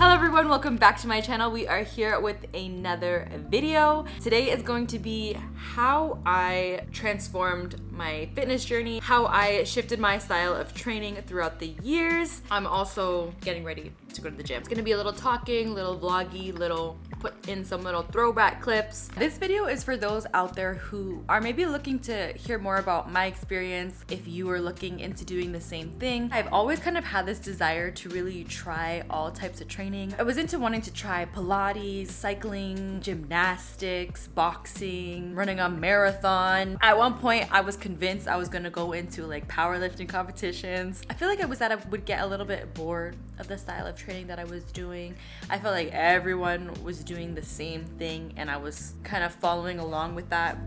Hello everyone, welcome back to my channel. We are here with another video. Today is going to be how I transformed my fitness journey, how I shifted my style of training throughout the years. I'm also getting ready to go to the gym. It's gonna be a little talking, little vloggy, little put in some little throwback clips. This video is for those out there who are maybe looking to hear more about my experience. If you are looking into doing the same thing, I've always kind of had this desire to really try all types of training. I was into wanting to try Pilates, cycling, gymnastics, boxing, running a marathon. At one point, I was convinced I was gonna go into like powerlifting competitions. I feel like I would get a little bit bored of the style of training that I was doing. I felt like everyone was doing the same thing and I was kind of following along with that.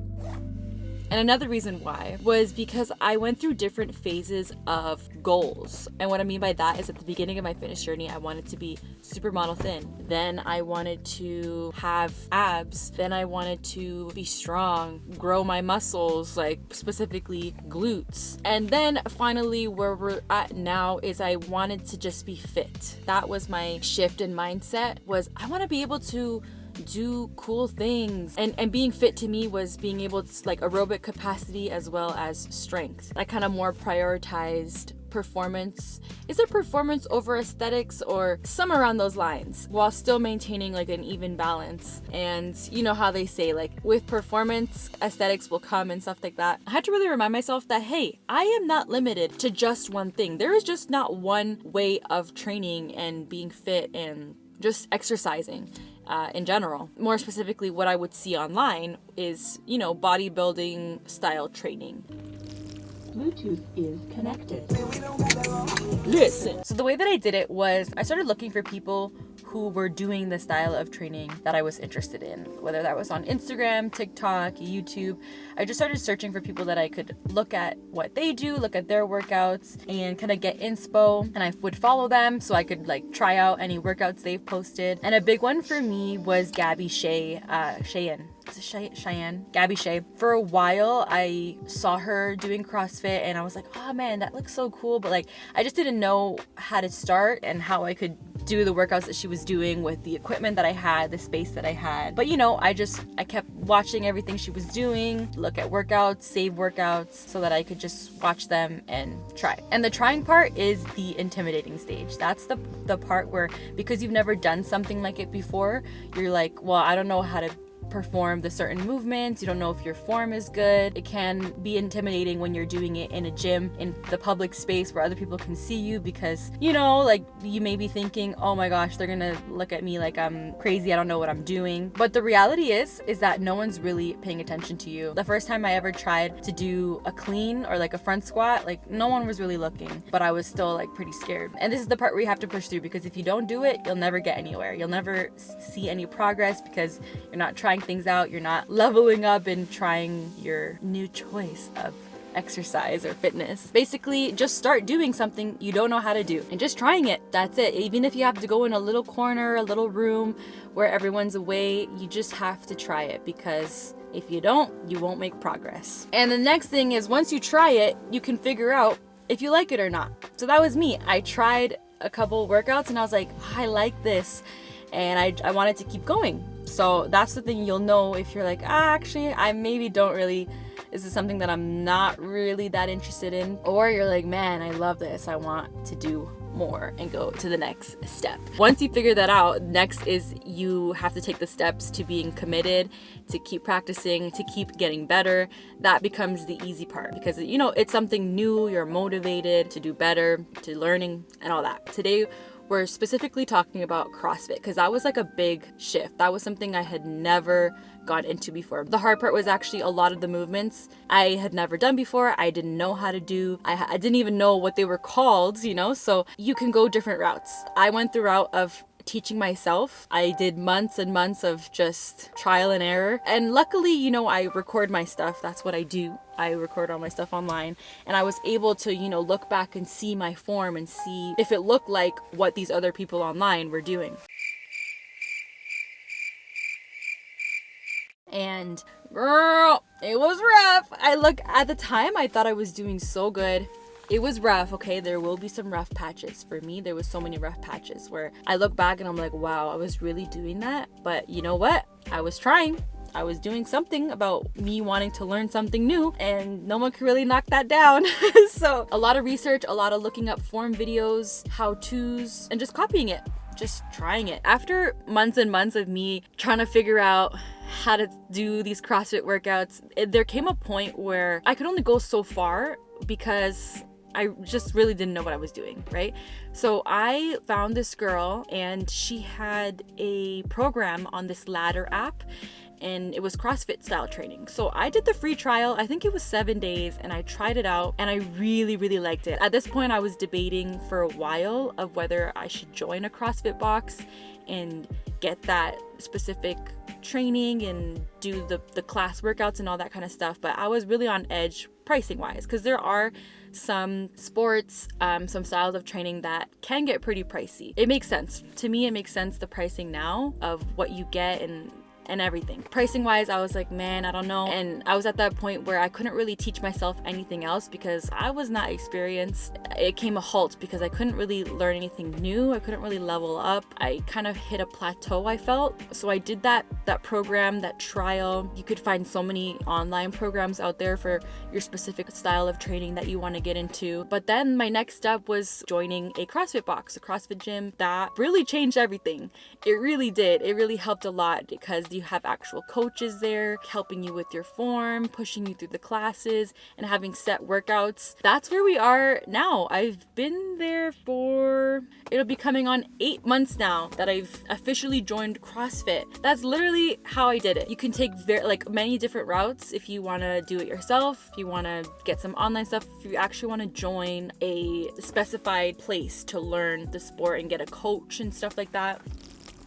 And another reason why was because I went through different phases of goals. And what I mean by that is at the beginning of my fitness journey, I wanted to be supermodel thin. Then I wanted to have abs. Then I wanted to be strong, grow my muscles, like specifically glutes. And then finally where we're at now is I wanted to just be fit. That was my shift in mindset, was I want to be able to do cool things, and being fit to me was being able to like aerobic capacity as well as strength. I kind of more prioritized performance. Is it performance over aesthetics or somewhere around those lines, while still maintaining like an even balance? And you know how they say like with performance aesthetics will come and stuff like that. I had to really remind myself that hey, I am not limited to just one thing. There is just not one way of training and being fit and just exercising. In general. More specifically, what I would see online is, you know, bodybuilding style training. Bluetooth is connected. Listen. So the way that I did it was I started looking for people who were doing the style of training that I was interested in, whether that was on Instagram, TikTok, YouTube. I just started searching for people that I could look at what they do, look at their workouts, and kind of get inspo. And I would follow them so I could like try out any workouts they've posted. And a big one for me was Gabby Cheyenne. Gabby Shay. For a while, I saw her doing CrossFit and I was like, oh man, that looks so cool. But like, I just didn't know how to start and how I could do the workouts that she was doing with the equipment that I had, the space that I had. But you know, I kept watching everything she was doing, look at workouts, save workouts, so that I could just watch them and try. And the trying part is the intimidating stage. That's the part where, because you've never done something like it before, you're like, well, I don't know how to perform the certain movements. You don't know if your form is good. It can be intimidating when you're doing it in a gym, in the public space where other people can see you, because you know, like you may be thinking, oh my gosh, they're gonna look at me like I'm crazy, I don't know what I'm doing. But the reality is that no one's really paying attention to you. The first time I ever tried to do a clean or like a front squat, like no one was really looking, but I was still like pretty scared. And this is the part where you have to push through, because if you don't do it, you'll never get anywhere. You'll never see any progress because you're not trying things out, you're not leveling up and trying your new choice of exercise or fitness. Basically, just start doing something you don't know how to do and just trying it. That's it. Even if you have to go in a little corner, a little room where everyone's away, you just have to try it, because if you don't, you won't make progress. And the next thing is, once you try it, you can figure out if you like it or not. So that was me. I tried a couple workouts and I was like, I like this, and I wanted to keep going. So that's the thing you'll know if you're like, actually, I maybe don't really, this is something that I'm not really that interested in. Or you're like, man, I love this, I want to do more and go to the next step. Once you figure that out, next is you have to take the steps to being committed, to keep practicing, to keep getting better. That becomes the easy part, because you know, it's something new, you're motivated to do better, to learning and all that. Today, we're specifically talking about CrossFit, because that was like a big shift. That was something I had never got into before. The hard part was actually a lot of the movements I had never done before. I didn't know how to do. I didn't even know what they were called, you know? So you can go different routes. I went the route of teaching myself. I did months and months of just trial and error. And luckily, you know, I record my stuff. That's what I do. I record all my stuff online, and I was able to, you know, look back and see my form and see if it looked like what these other people online were doing. And girl, it was rough. At the time, I thought I was doing so good. It was rough, okay? There will be some rough patches. For me, there was so many rough patches where I look back and I'm like, wow, I was really doing that. But you know what? I was trying. I was doing something about me wanting to learn something new, and no one could really knock that down. So a lot of research, a lot of looking up form videos, how-tos, and just copying it, just trying it. After months and months of me trying to figure out how to do these CrossFit workouts, there came a point where I could only go so far because I just really didn't know what I was doing, right? So I found this girl and she had a program on this ladder app, and it was CrossFit style training. So I did the free trial. I think it was 7 days, and I tried it out and I really, really liked it. At this point, I was debating for a while of whether I should join a CrossFit box and get that specific training and do the class workouts and all that kind of stuff. But I was really on edge pricing wise, because there are some sports, some styles of training that can get pretty pricey. It makes sense. To me, it makes sense, the pricing now of what you get and everything. Pricing wise, I was like, man, I don't know. And I was at that point where I couldn't really teach myself anything else because I was not experienced. It came a halt because I couldn't really learn anything new. I couldn't really level up. I kind of hit a plateau, I felt. So I did that program, that trial. You could find so many online programs out there for your specific style of training that you want to get into. But then my next step was joining a CrossFit box, a CrossFit gym. That really changed everything. It really did. It really helped a lot because you have actual coaches there helping you with your form, pushing you through the classes, and having set workouts. That's where we are now. I've been there for, it'll be coming on 8 months now that I've officially joined CrossFit. That's literally how I did it. You can take many different routes if you want to do it yourself, if you want to get some online stuff, if you actually want to join a specified place to learn the sport and get a coach and stuff like that.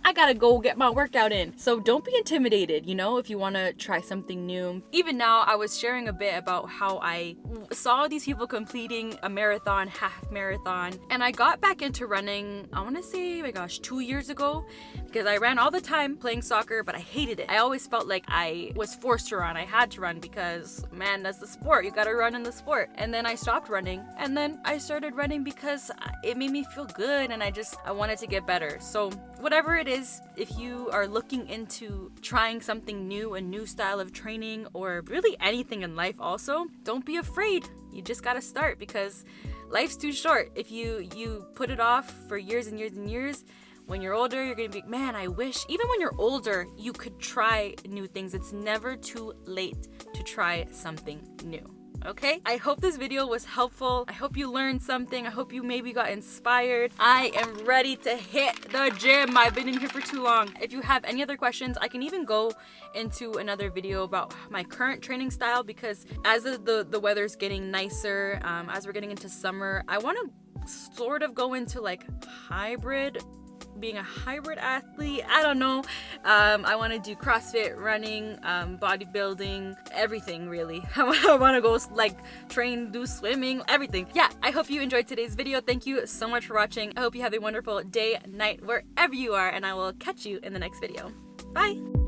I gotta go get my workout in. So don't be intimidated, if you want to try something new. Even now, I was sharing a bit about how I saw these people completing a marathon, half marathon, and I got back into running, I want to say, oh my gosh, 2 years ago, because I ran all the time playing soccer, but I hated it. I always felt like I was forced to run. I had to run because, man, that's the sport. You gotta run in the sport. And then I stopped running, and then I started running because it made me feel good, and I wanted to get better. So whatever it is, if you are looking into trying something new, a new style of training, or really anything in life also, don't be afraid. You just gotta start because life's too short. If you put it off for years and years and years, when you're older, you're gonna be, man, I wish, even when you're older, you could try new things. It's never too late to try something new. Okay? I hope this video was helpful. I hope you learned something. I hope you maybe got inspired. I am ready to hit the gym. I've been in here for too long. If you have any other questions, I can even go into another video about my current training style, because as the weather's getting nicer, as we're getting into summer, I want to sort of go into like being a hybrid athlete. I don't know. I want to do CrossFit, running, bodybuilding, everything really. I want to go train, do swimming, everything. Yeah, I hope you enjoyed today's video. Thank you so much for watching. I hope you have a wonderful day, night, wherever you are, and I will catch you in the next video. Bye.